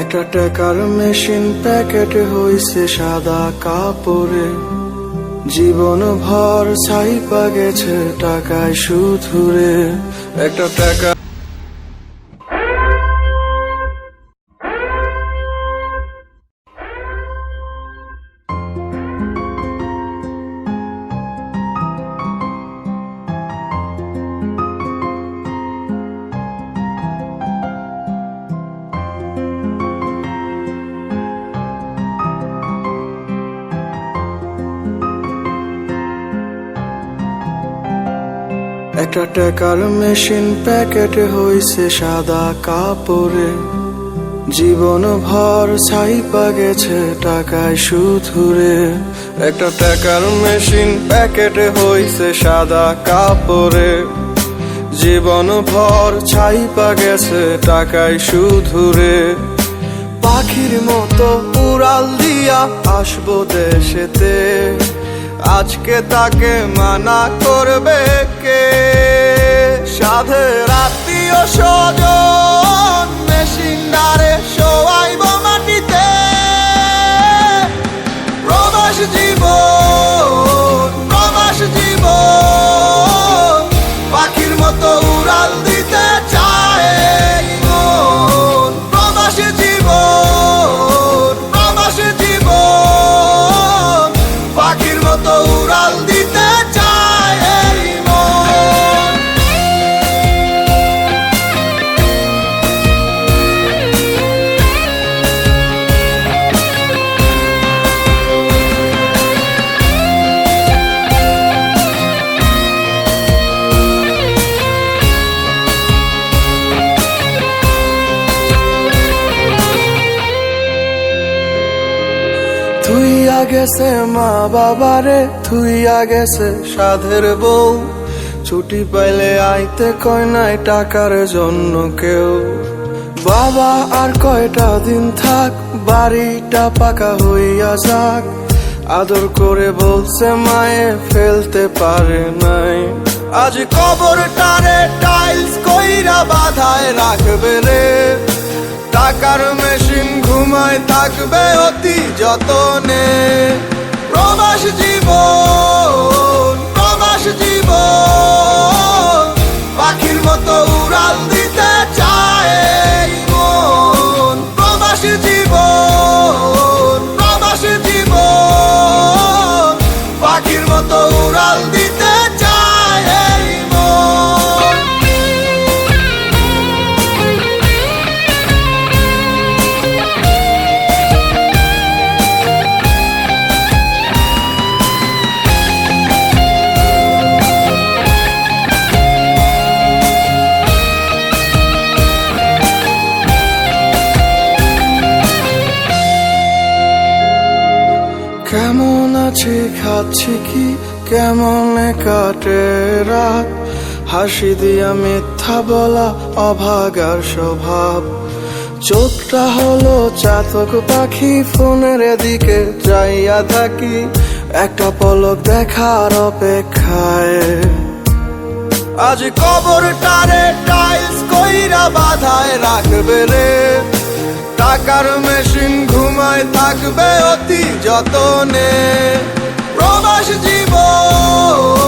একটা টাকার মেশিন প্যাকেটে হইছে সাদা কাপড়ে, জীবন ভর ছাইপা গেছে টাকায় সুধুরে। একটা টাকা একটা টাকার মেশিন প্যাকেটে হইছে সাদা কাপড়ে, জীবন ভর ছাইপা গেছে টাকায় সুধুরে। একটা টাকার মেশিন প্যাকেটে হইছে সাদা কাপড়ে, জীবন ভর ছাইপা গেছে টাকায় সুধুরে। পাখির মতো উড়াল দিয়া আসবো দেশেতে, আজকে তাকে মানা করবে কে? সাধের আত্মীয় স্বজন মেশিনদারে শোয়াইব মাটিতে। প্রবাস জীবন, প্রবাস জীবন, পাখির মতো উড়াল দিতে চায় মন। প্রবাস জীবন, প্রবাস জীবন, পাখির মতো উড়াল দিতে চায় মন। থুইয়া গেছে মা বাবারে, থুইয়া গেছে সাধের বউ, ছুটি পাইলে আইতে কয় নাই টাকার জন্য কেউ। বাবা আর কয়টা দিন থাক, বাড়িটা পাকা হইয়া যাক, আদর করে বলছে মায়ে ফেলতে পারে নাই। আজ কবরটারে টাইলস কইরা বাধায় রাখবে রে, টাকার মেশিন ঘুমায় থাকবে অতি যতনে। প্রবাস জীবন, প্রবাস জীবন, পাখির মতো উড়াল দিতে চায় মন। প্রবাস জীবন, প্রবাস জীবন, পাখির মতো উড়াল দিতে চায় মন। কেমন আছি খাচ্ছি কি, কেমনে কাটে রাত, হাসি দিয়া মিথ্যা বলা অভাগার স্বভাব। চোখটা হলো চাতক পাখি, ফোনের দিকে চাইয়া থাকি, একটা পলক দেখার অপেক্ষায়। আজ কবরটারে টাইলস কইরা বাধায় রাখবে রে, টাকার মেশিন ঘুমায় থাকবে অতি যতনে। প্রবাস জীবন,